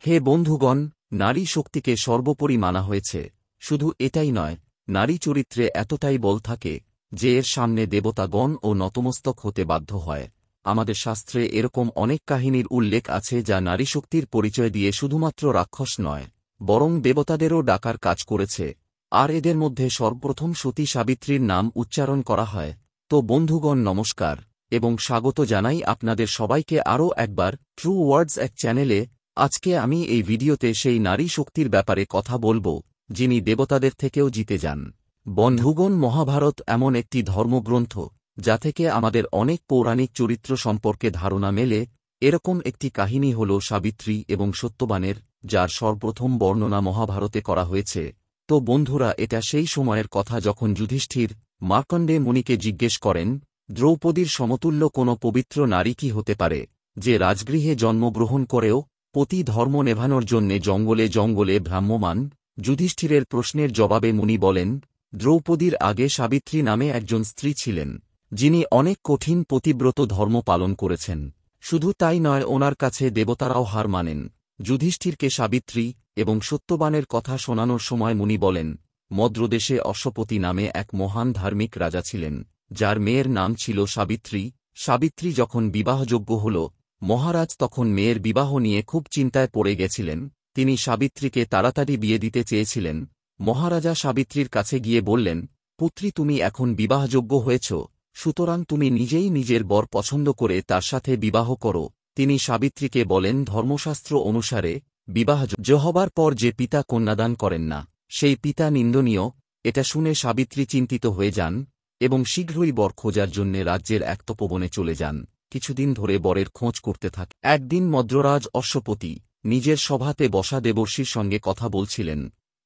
হে বন্ধুগণ, নারী শক্তিকে সর্বোপরি মানা হয়েছে। শুধু এটাই নয়, নারী চরিত্রে এতটাই বল থাকে যে এর সামনে দেবতাগণ ও নতমস্তক হতে বাধ্য হয়। আমাদের শাস্ত্রে এরকম অনেক কাহিনীর উল্লেখ আছে যা নারীশক্তির পরিচয় দিয়ে শুধুমাত্র রাক্ষস নয়, বরং দেবতাদেরও ডাকার কাজ করেছে। আর এদের মধ্যে সর্বপ্রথম সতী সাবিত্রীর নাম উচ্চারণ করা হয়। তো বন্ধুগণ, নমস্কার এবং স্বাগত জানাই আপনাদের সবাইকে আরও একবার ট্রু ওয়ার্ডস এক চ্যানেলে। আজকে আমি এই ভিডিওতে সেই নারী শক্তির ব্যাপারে কথা বলবো যিনি দেবতাদের থেকেও জিতে যান। বন্ধুগণ, মহাভারত এমন একটি ধর্মগ্রন্থ যা থেকে আমাদের অনেক পৌরাণিক চরিত্র সম্পর্কে ধারণা মেলে। এরকম একটি কাহিনী হল সাবিত্রী এবং সত্যবানের, যার সর্বপ্রথম বর্ণনা মহাভারতে করা হয়েছে। তো বন্ধুরা, এটা সেই সময়ের কথা যখন যুধিষ্ঠির মার্কণ্ডে মুনিকে জিজ্ঞেস করেন, দ্রৌপদীর সমতুল্য কোনো পবিত্র নারী কি হতে পারে, যে রাজগৃহে জন্মগ্রহণ করেও পতি ধর্ম নেভানোর জন্যে জঙ্গলে জঙ্গলে ভ্রাম্যমাণ। যুধিষ্ঠিরের প্রশ্নের জবাবে মুনি বলেন, দ্রৌপদীর আগে সাবিত্রী নামে একজন স্ত্রী ছিলেন, যিনি অনেক কঠিন পতিব্রত ধর্ম পালন করেছেন। শুধু তাই নয়, ওনার কাছে দেবতারাও হার মানেন। যুধিষ্ঠিরকে সাবিত্রী এবং সত্যবানের কথা শোনানোর সময় মুনি বলেন, মদ্রদেশে অশ্বপতি নামে এক মহান ধার্মিক রাজা ছিলেন, যার মেয়ের নাম ছিল সাবিত্রী। সাবিত্রী যখন বিবাহযোগ্য হল, মহারাজ তখন মেয়ের বিবাহ নিয়ে খুব চিন্তায় পড়ে গেছিলেন। তিনি সাবিত্রীকে তাড়াতাড়ি বিয়ে দিতে চেয়েছিলেন। মহারাজা সাবিত্রীর কাছে গিয়ে বললেন, পুত্রী, তুমি এখন বিবাহযোগ্য হয়েছ, সুতরাং তুমি নিজেই নিজের বর পছন্দ করে তার সাথে বিবাহ করো। তিনি সাবিত্রীকে বলেন, ধর্মশাস্ত্র অনুসারে বিবাহযোগ্য হবার পর যে পিতা কন্যাদান করেন না, সেই পিতা নিন্দনীয়। এটা শুনে সাবিত্রী চিন্তিত হয়ে যান এবং শীঘ্রই বর খোঁজার জন্যে রাজ্যের এক তপোবনে চলে যান। কিছুদিন ধরে বরের খোঁজ করতে থাকে। একদিন মদ্ররাজ অশ্বপতি নিজের সভাতে বসা দেবর্ষির সঙ্গে কথা বলছিলেন।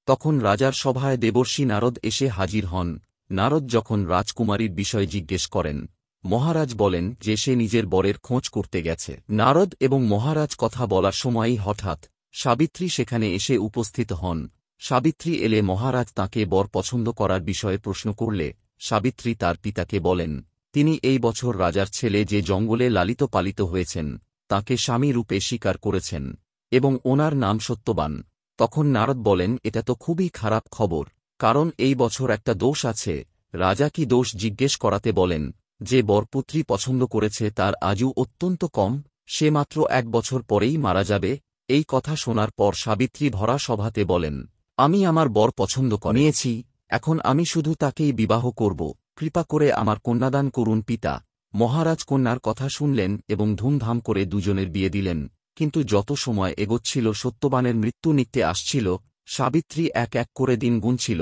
তখন রাজার সভায় দেবর্ষি নারদ এসে হাজির হন। নারদ যখন রাজকুমারীর বিষয় জিজ্ঞেস করেন, মহারাজ বলেন যে সে নিজের বরের খোঁজ করতে গেছে। নারদ এবং মহারাজ কথা বলার সময়ই হঠাৎ সাবিত্রী সেখানে এসে উপস্থিত হন। সাবিত্রী এলে মহারাজ তাঁকে বর পছন্দ করার বিষয়ে প্রশ্ন করলে সাবিত্রী তার পিতাকে বলেন, তিনি এই বছর রাজার ছেলে যে জঙ্গলে লালিত পালিত হয়েছেন তাঁকে স্বামী রূপে স্বীকার করেছেন এবং ওনার নাম সত্যবান। তখন নারদ বলেন, এটা তো খুবই খারাপ খবর, কারণ এই বছর একটা দোষ আছে। রাজা কি দোষ জিজ্ঞেস করাতে বলেন, যে বরপুত্রী পছন্দ করেছে তার আয়ু অত্যন্ত কম, সে মাত্র 1 বছর পরেই মারা যাবে। এই কথা শোনার পর সাবিত্রী ভরা সভাতে বলেন, আমি আমার বর পছন্দ নিয়েছি, এখন আমি শুধু তাকেই বিবাহ করব, কৃপা করে আমার কন্যাদান করুন পিতা। মহারাজ কন্যার কথা শুনলেন এবং ধুমধাম করে দুজনের বিয়ে দিলেন। কিন্তু যত সময় এগোচ্ছিল, সত্যবানের মৃত্যু নিকটে আসছিল। সাবিত্রী এক এক করে দিন গুনছিল,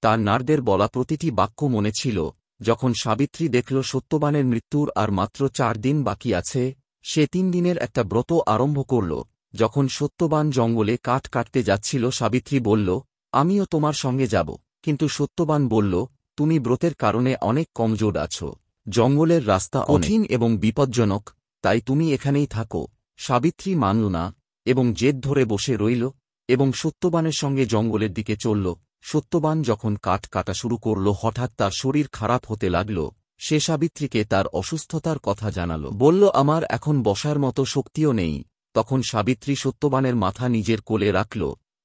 তার নারদের বলা প্রতিটি বাক্য মনে ছিল। যখন সাবিত্রী দেখল সত্যবানের মৃত্যুর আর মাত্র 4 দিন বাকি আছে, সে 3 দিনের একটা ব্রত আরম্ভ করল। যখন সত্যবান জঙ্গলে কাঠ কাটতে যাচ্ছিল, সাবিত্রী বলল, আমিও তোমার সঙ্গে যাব। কিন্তু সত্যবান বলল, তুমি ব্রতের কারণে অনেক কমজোর আছো, জঙ্গলের রাস্তা কঠিন এবং বিপজ্জনক, তাই তুমি এখানেই থাকো। সাবিত্রী মানল না এবং জেদ ধরে বসে রইল এবং সত্যবানের সঙ্গে জঙ্গলের দিকে চলল। সত্যবান যখন কাঠ কাটা শুরু করল, হঠাৎ তার শরীর খারাপ হতে লাগল। সে সাবিত্রীকে তার অসুস্থতার কথা জানাল, বলল, আমার এখন বসার মতো শক্তিও নেই। তখন সাবিত্রী সত্যবানের মাথা নিজের কোলে রাখল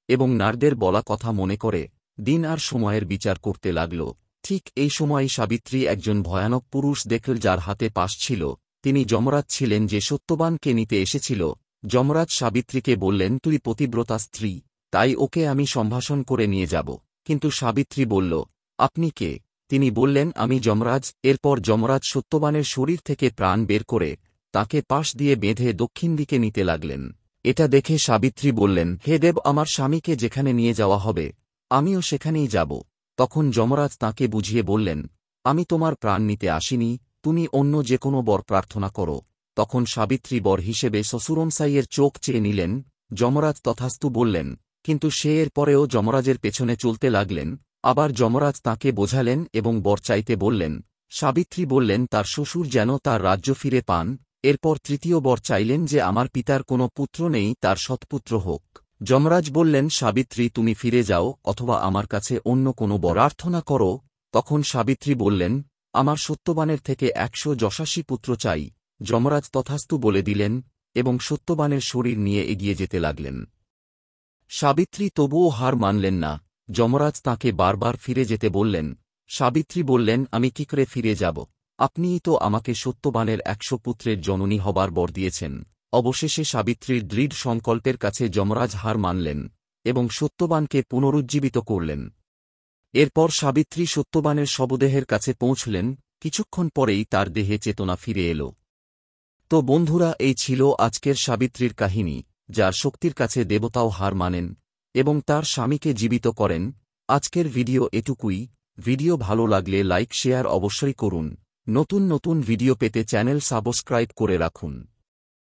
এবং নারদের বলা কথা মনে করে দিন আর সময়ের বিচার করতে লাগল। ঠিক এই সময়ই সাবিত্রী একজন ভয়ানক পুরুষ দেখল, যার হাতে পাশ ছিল। তিনি যমরাজ ছিলেন, যে সত্যবানকে নিতে এসেছিল। যমরাজ সাবিত্রীকে বললেন, তুই পতিব্রতা স্ত্রী, তাই ওকে আমি সম্ভাষণ করে নিয়ে যাব। কিন্তু সাবিত্রী বলল, আপনি কে? তিনি বললেন, আমি যমরাজ। এরপর যমরাজ সত্যবানের শরীর থেকে প্রাণ বের করে তাকে পাশ দিয়ে বেঁধে দক্ষিণ দিকে নিতে লাগলেন। এটা দেখে সাবিত্রী বললেন, হে দেব, আমার স্বামীকে যেখানে নিয়ে যাওয়া হবে আমিও সেখানেই যাব। তখন যমরাজ তাঁকে বুঝিয়ে বললেন, আমি তোমার প্রাণ নিতে আসিনি, তুমি অন্য যে কোনো বর প্রার্থনা করো। তখন সাবিত্রী বর হিসেবে শ্বশুরমশাইয়ের চোখ চেয়ে নিলেন। যমরাজ তথাস্তু বললেন, কিন্তু সে এর পরেও যমরাজের পেছনে চলতে লাগলেন। আবার যমরাজ তাঁকে বোঝালেন এবং বর চাইতে বললেন। সাবিত্রী বললেন তার শ্বশুর যেন তার রাজ্য ফিরে পান। এরপর তৃতীয় বর চাইলেন যে আমার পিতার কোনো পুত্র নেই, তার সৎপুত্র হোক। যমরাজ বললেন, সাবিত্রী, তুমি ফিরে যাও অথবা আমার কাছে অন্য কোনো বর প্রার্থনা করো। তখন সাবিত্রী বললেন, আমার সত্যবানের থেকে 100 যশস্বী পুত্র চাই। যমরাজ তথাস্তু বলে দিলেন এবং সত্যবানের শরীর নিয়ে এগিয়ে যেতে লাগলেন। সাবিত্রী তবুও হার মানলেন না। যমরাজ তাঁকে বারবার ফিরে যেতে বললেন। সাবিত্রী বললেন, আমি কি করে ফিরে যাব? আপনিই তো আমাকে সত্যবানের 100 পুত্রের জননী হবার বর দিয়েছেন। অবশেষে সাবিত্রীর দৃঢ় সংকল্পের কাছে যমরাজ হার মানলেন এবং সত্যবানকে পুনরুজ্জীবিত করলেন। এরপর সাবিত্রী সত্যবানের শবদেহের কাছে পৌঁছলেন। কিছুক্ষণ পরেই তার দেহে চেতনা ফিরে এল। তো বন্ধুরা, এই ছিল আজকের সাবিত্রীর কাহিনী, যার শক্তির কাছে দেবতাও হার মানেন এবং তার স্বামীকে জীবিত করেন। আজকের ভিডিও এটুকুই। ভিডিও ভালো লাগলে লাইক শেয়ার অবশ্যই করুন। নতুন নতুন ভিডিও পেতে চ্যানেল সাবস্ক্রাইব করে রাখুন।